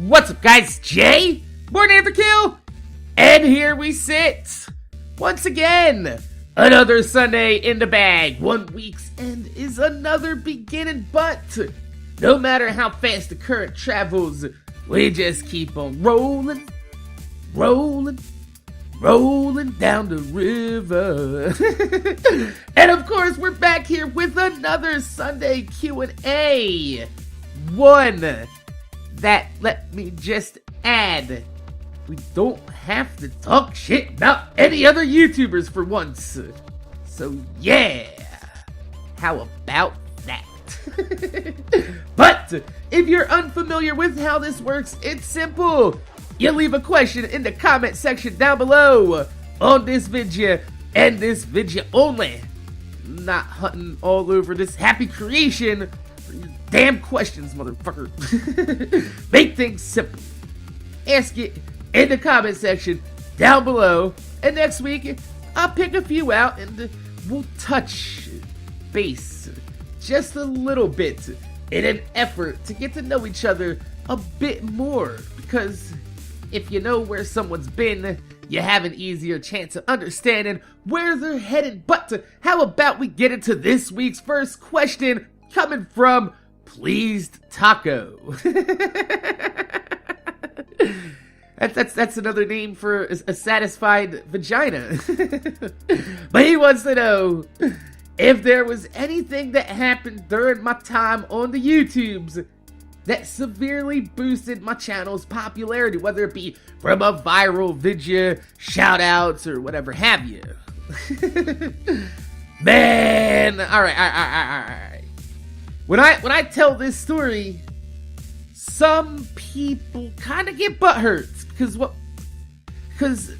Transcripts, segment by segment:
What's up, guys? Jay, MorninAfterKill, and here we sit once again. Another Sunday in the bag. 1 week's end is another beginning, but no matter how fast the current travels, we just keep on rolling down the river. And of course, we're back here with another Sunday Q&A. One that, let me just add, we don't have to talk shit about any other YouTubers for once. So yeah, how about that? But if you're unfamiliar with how this works, it's simple. You leave a question in the comment section down below on this video and this video only. Not hunting all over this happy creation for your damn questions, motherfucker. Make things simple. Ask it in the comment section down below, and next week I'll pick a few out and we'll touch base just a little bit in an effort to get to know each other a bit more, because if you know where someone's been, you have an easier chance of understanding where they're headed. But how about we get into this week's first question, coming from Pleased Taco. That's another name for a satisfied vagina. But he wants to know if there was anything that happened during my time on the YouTubes that severely boosted my channel's popularity, whether it be from a viral video, shoutouts, or whatever have you. Man, all right. When I tell this story, some people kind of get butthurt because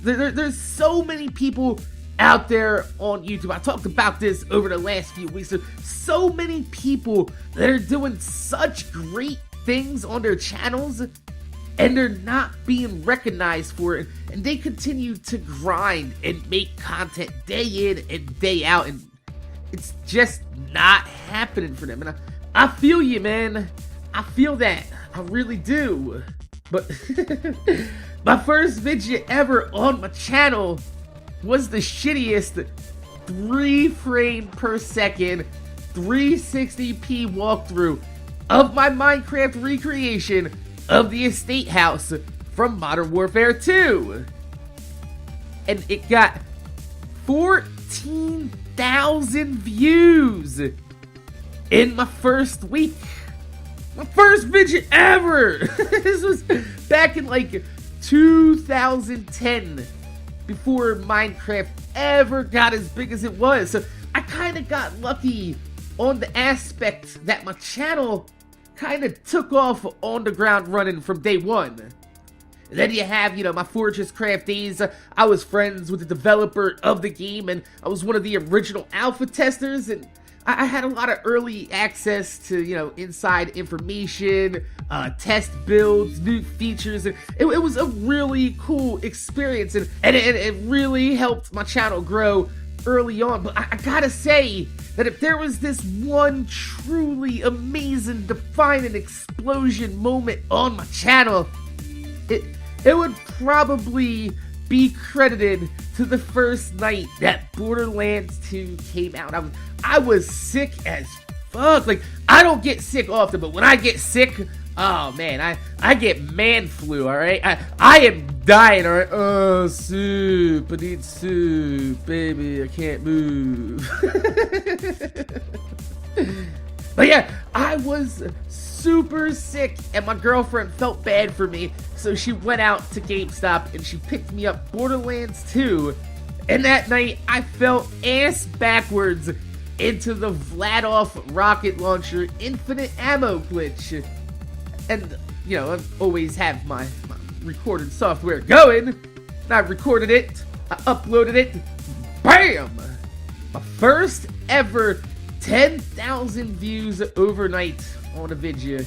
there's so many people out there on YouTube. I talked about this over the last few weeks. There's so many people that are doing such great things on their channels, and they're not being recognized for it, and they continue to grind and make content day in and day out, and it's just not happening for them. And I feel you, man. I feel that. I really do. But my first video ever on my channel was the shittiest 3 frame per second 360p walkthrough of my Minecraft recreation of the estate house from Modern Warfare 2. And it got 14,000 views in my first week. My first video ever! This was back in like 2010, before Minecraft ever got as big as it was. So I kind of got lucky on the aspect that my channel kind of took off on the ground running from day one. And then you have, my Fortress Craft days. I was friends with the developer of the game, and I was one of the original alpha testers, and I had a lot of early access to, inside information, test builds, new features, and it was a really cool experience, and it really helped my channel grow early on. But I gotta say that if there was this one truly amazing, defining explosion moment on my channel, it would probably be credited to the first night that Borderlands 2 came out. I was sick as fuck. Like, I don't get sick often, but when I get sick, oh man, I get man flu, alright? I am dying, alright? Oh, soup, I need soup, baby, I can't move. But yeah, I was super sick, and my girlfriend felt bad for me, so she went out to GameStop and she picked me up Borderlands 2, and that night I fell ass backwards into the Vladoff rocket launcher infinite ammo glitch. And, I always have my recorded software going, and I recorded it, I uploaded it, BAM! My first ever 10,000 views overnight on a video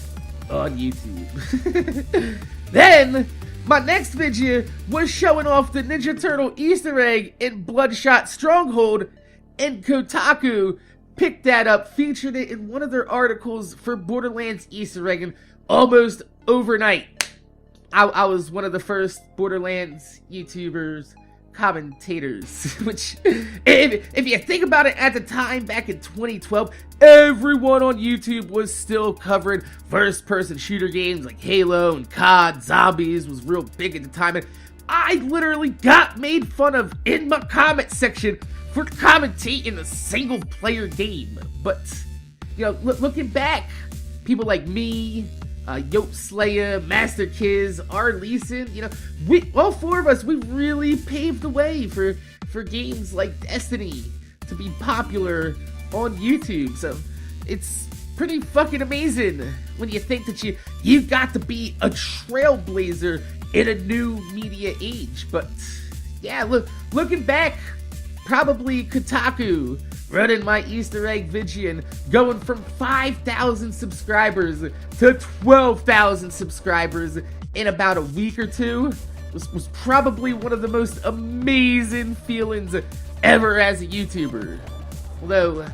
on YouTube. Then, my next video was showing off the Ninja Turtle Easter egg in Bloodshot Stronghold, and Kotaku picked that up, featured it in one of their articles for Borderlands Easter egg, and almost overnight, I was one of the first Borderlands YouTubers, commentators, which, if you think about it, at the time, back in 2012, everyone on YouTube was still covering first-person shooter games like Halo and COD. Zombies was real big at the time, and I literally got made fun of in my comment section for commentating a single-player game. But, you know, looking back, people like me, Yoke Slayer, Master Kiz, Arleeson, you know, all four of us, we really paved the way for games like Destiny to be popular on YouTube. So it's pretty fucking amazing when you think that you got to be a trailblazer in a new media age. But yeah, looking back, probably Kotaku running my Easter egg vision, going from 5,000 subscribers to 12,000 subscribers in about a week or two was probably one of the most amazing feelings ever as a YouTuber. Although,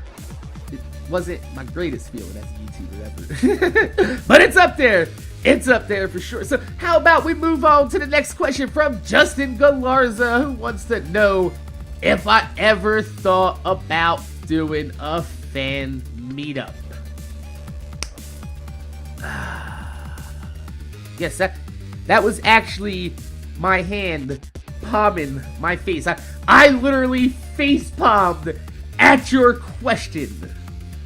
it wasn't my greatest feeling as a YouTuber ever. But it's up there. It's up there for sure. So how about we move on to the next question from Justin Galarza, who wants to know if I ever thought about doing a fan meetup. Yes, that was actually my hand palming my face. I literally face palmed at your question.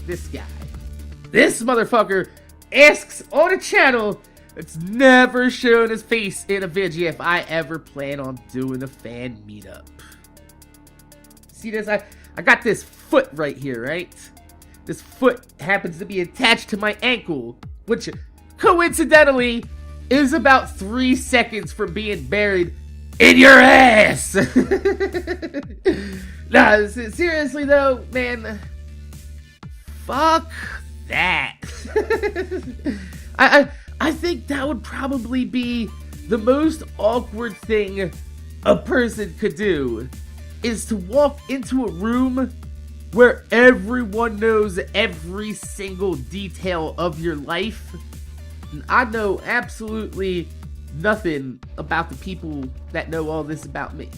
This guy. This motherfucker asks on a channel that's never shown his face in a video if I ever plan on doing a fan meetup. See this? I got this foot right here, right? This foot happens to be attached to my ankle, which coincidentally is about 3 seconds from being buried in your ass. Nah, seriously though, man, fuck that. I think that would probably be the most awkward thing a person could do, is to walk into a room where everyone knows every single detail of your life. And I know absolutely nothing about the people that know all this about me.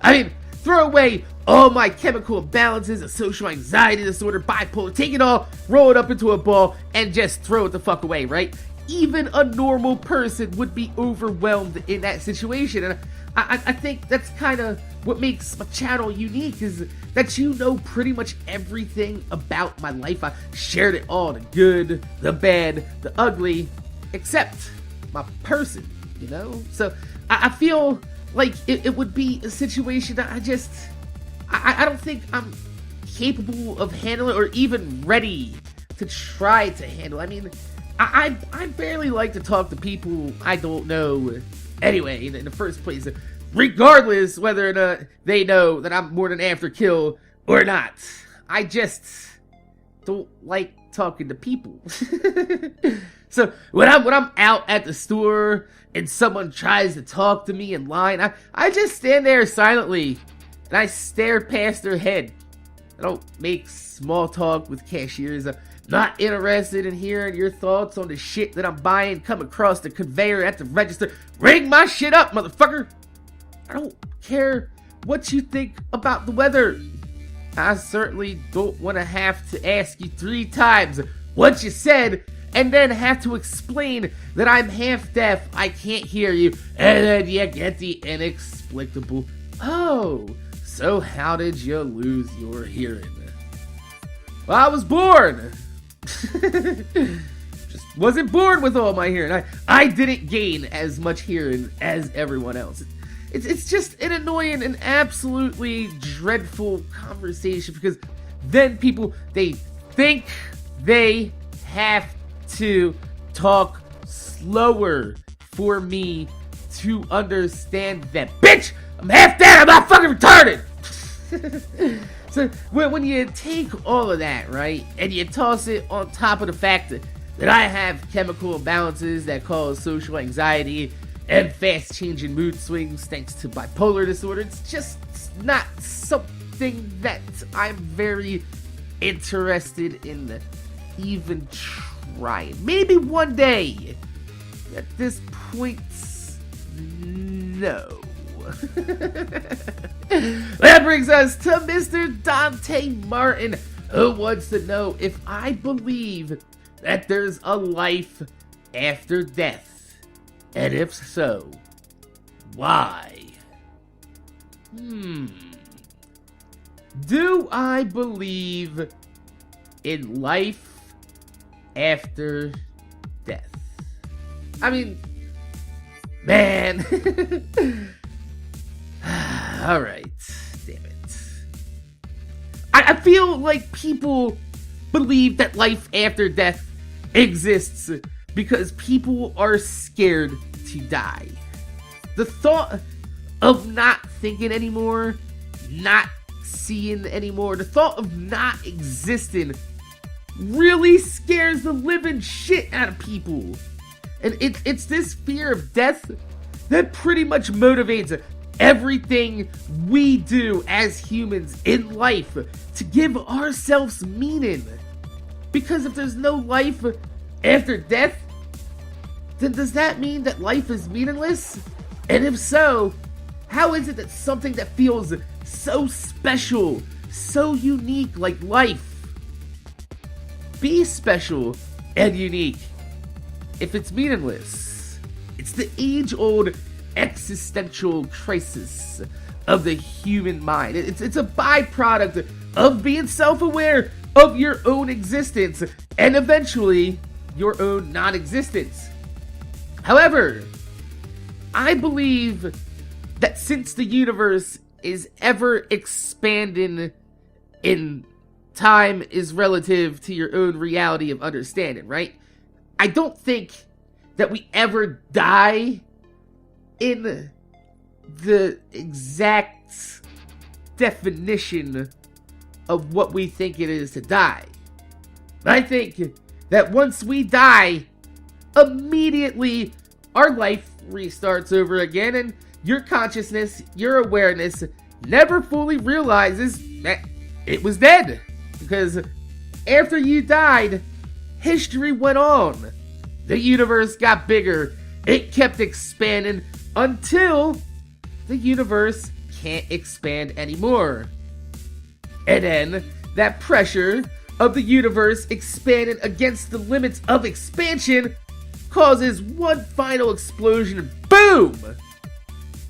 I mean, throw away all my chemical imbalances, a social anxiety disorder, bipolar, take it all, roll it up into a ball, and just throw it the fuck away, right? Even a normal person would be overwhelmed in that situation. And I think that's kind of what makes my channel unique, is that you know pretty much everything about my life. I shared it all, the good, the bad, the ugly, except my person, you know? So I feel like it would be a situation that I don't think I'm capable of handling or even ready to try to handle. I mean, I barely like to talk to people I don't know anyway in the first place, regardless whether or not they know that I'm MorninAfterKill or not. I just don't like talking to people. So when I'm out at the store and someone tries to talk to me in line, I just stand there silently and I stare past their head. I don't make small talk with cashiers. I'm not interested in hearing your thoughts on the shit that I'm buying come across the conveyor at the register. Ring my shit up, motherfucker! I don't care what you think about the weather. I certainly don't want to have to ask you 3 times what you said and then have to explain that I'm half deaf, I can't hear you, and then you get the inexplicable, "Oh, so how did you lose your hearing?" Well, I was born. Just wasn't born with all my hearing. I didn't gain as much hearing as everyone else. It's just an annoying and absolutely dreadful conversation, because then people, they think they have to talk slower for me to understand them. Bitch! I'm half dead! I'm not fucking retarded! So when you take all of that, right, and you toss it on top of the fact that I have chemical imbalances that cause social anxiety and fast-changing mood swings thanks to bipolar disorder, it's just not something that I'm very interested in even trying. Maybe one day At this point, no. That brings us to Mr. Dante Martin, who wants to know if I believe that there's a life after death, and if so, why? Do I believe in life after death? I mean, man. Alright, damn it. I feel like people believe that life after death exists because people are scared to die. The thought of not thinking anymore, not seeing anymore, the thought of not existing really scares the living shit out of people. And it's this fear of death that pretty much motivates everything we do as humans in life to give ourselves meaning. Because if there's no life after death, then does that mean that life is meaningless? And if so, how is it that something that feels so special, so unique like life, be special and unique if it's meaningless? It's the age-old existential crisis of the human mind. It's a byproduct of being self-aware of your own existence and eventually your own non-existence. However, I believe that since the universe is ever expanding in time is relative to your own reality of understanding, right? I don't think that we ever die in the exact definition of what we think it is to die. I think that once we die, immediately our life restarts over again, and your consciousness, your awareness, never fully realizes that it was dead. Because after you died, history went on. The universe got bigger. It kept expanding until the universe can't expand anymore. And then that pressure of the universe expanding against the limits of expansion causes one final explosion and boom!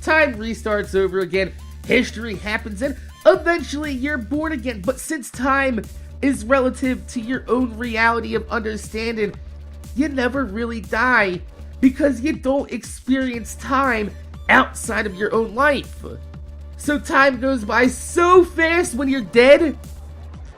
Time restarts over again, history happens, and eventually you're born again. But since time is relative to your own reality of understanding, you never really die because you don't experience time outside of your own life. So time goes by so fast when you're dead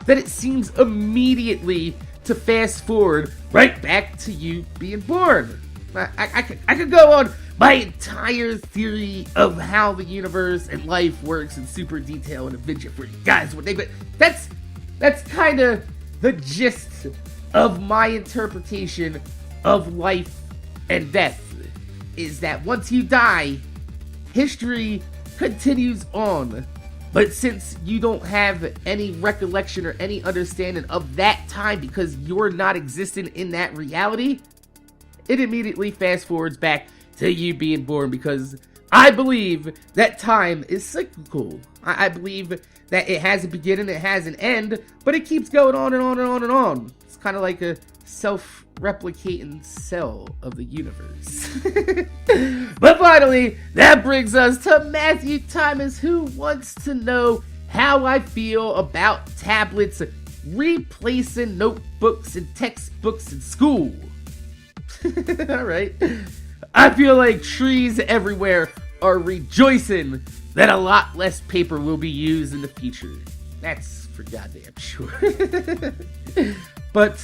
that it seems immediately to fast forward right back to you being born. I could go on my entire theory of how the universe and life works in super detail in a video for you guys one day, but that's kind of the gist of my interpretation of life and death, is that once you die, history continues on. But since you don't have any recollection or any understanding of that time because you're not existing in that reality, it immediately fast forwards back to you being born, because I believe that time is cyclical. I believe that it has a beginning, it has an end, but it keeps going on and on and on and on. It's kind of like a self-replicating cell of the universe. But finally, that brings us to Matthew Thomas, who wants to know how I feel about tablets replacing notebooks and textbooks in school. Alright. I feel like trees everywhere are rejoicing that a lot less paper will be used in the future. That's for goddamn sure. But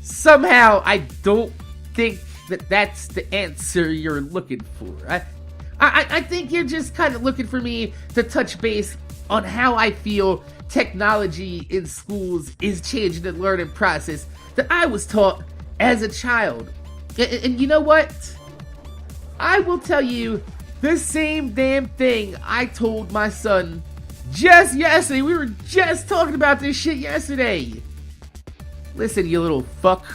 somehow I don't think that that's the answer you're looking for. I think you're just kind of looking for me to touch base on how I feel technology in schools is changing the learning process that I was taught as a child. And you know what? I will tell you the same damn thing I told my son just yesterday. We were just talking about this shit yesterday. Listen, you little fuck.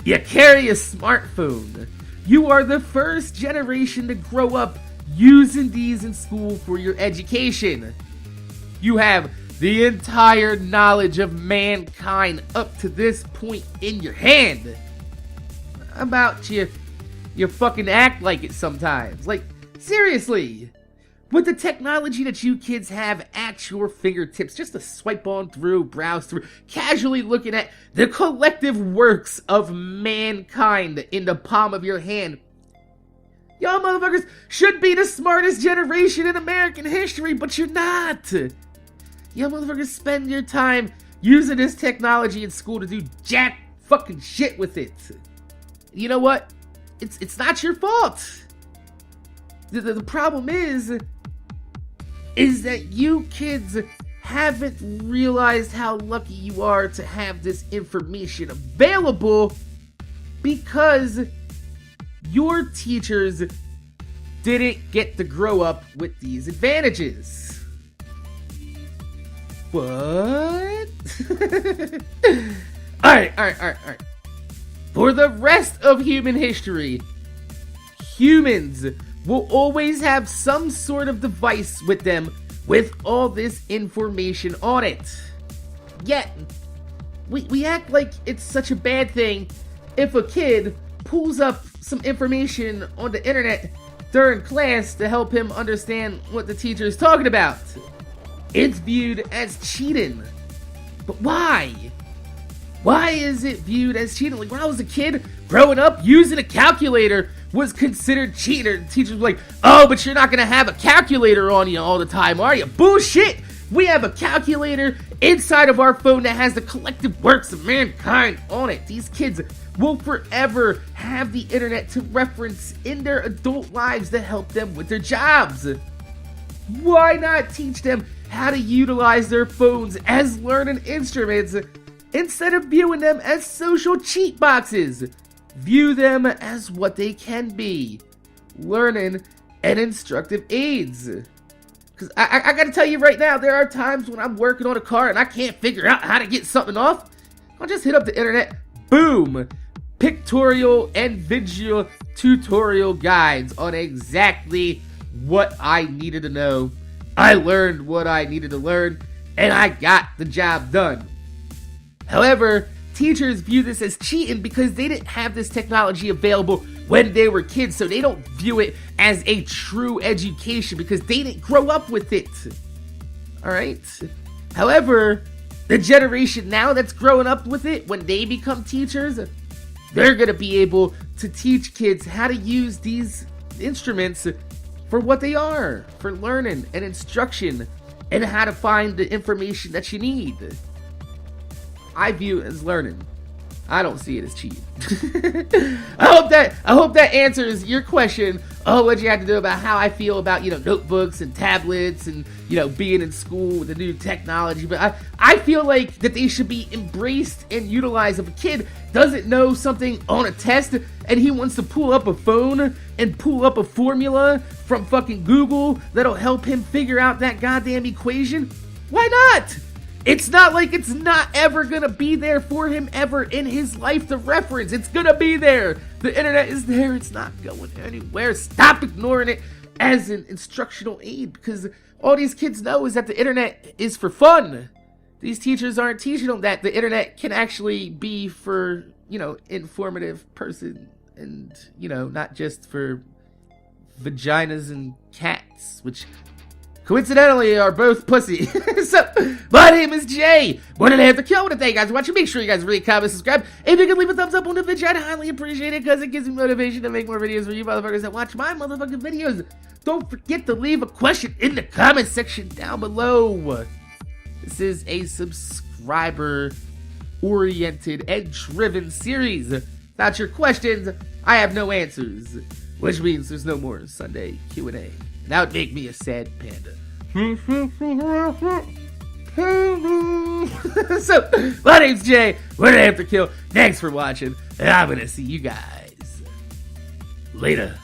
You carry a smartphone. You are the first generation to grow up using these in school for your education. You have the entire knowledge of mankind up to this point in your hand. How about you fucking act like it sometimes? Like, seriously. With the technology that you kids have at your fingertips, just to swipe on through, browse through, casually looking at the collective works of mankind in the palm of your hand. Y'all motherfuckers should be the smartest generation in American history, but you're not. Y'all motherfuckers spend your time using this technology in school to do jack fucking shit with it. You know what? It's not your fault. The problem is that you kids haven't realized how lucky you are to have this information available because your teachers didn't get to grow up with these advantages. What? Alright. For the rest of human history, humans will always have some sort of device with them with all this information on it. Yet, we act like it's such a bad thing if a kid pulls up some information on the internet during class to help him understand what the teacher is talking about. It's viewed as cheating. But why? Why is it viewed as cheating? Like, when I was a kid, growing up, using a calculator was considered cheating. The teachers were like, oh, but you're not gonna have a calculator on you all the time, are you? Bullshit! We have a calculator inside of our phone that has the collective works of mankind on it. These kids will forever have the internet to reference in their adult lives to help them with their jobs. Why not teach them how to utilize their phones as learning instruments instead of viewing them as social cheat boxes? View them as what they can be, learning and instructive aids. Because I gotta tell you right now, there are times when I'm working on a car and I can't figure out how to get something off. I'll just hit up the internet, boom, pictorial and visual tutorial guides on exactly what I needed to know. I learned what I needed to learn, and I got the job done. However, teachers view this as cheating because they didn't have this technology available when they were kids, so they don't view it as a true education because they didn't grow up with it. Alright? However, the generation now that's growing up with it, when they become teachers, they're gonna be able to teach kids how to use these instruments for what they are, for learning and instruction, and how to find the information that you need. I view it as learning. I don't see it as cheating. I hope that answers your question. Oh, what you have to do about how I feel about, notebooks and tablets and, being in school with the new technology. But I feel like that they should be embraced and utilized. If a kid doesn't know something on a test and he wants to pull up a phone and pull up a formula from fucking Google that'll help him figure out that goddamn equation, why not? It's not like it's not ever gonna be there for him ever in his life to reference. It's gonna be there. The internet is there. It's not going anywhere. Stop ignoring it as an instructional aid, because all these kids know is that the internet is for fun. These teachers aren't teaching them that the internet can actually be for, informative person and, not just for vaginas and cats, which coincidentally are both pussy. So, my name is Jay. MorninAfterKill. I want to thank you guys for watching. Make sure you guys really comment, subscribe. If you can leave a thumbs up on the video, I'd highly appreciate it because it gives me motivation to make more videos for you motherfuckers that watch my motherfucking videos. Don't forget to leave a question in the comment section down below. This is a subscriber-oriented and driven series. Without your questions, I have no answers, which means there's no more Sunday Q&A. That would make me a sad panda. So, my name's Jay. MorninAfterKill. Thanks for watching, and I'm gonna see you guys later.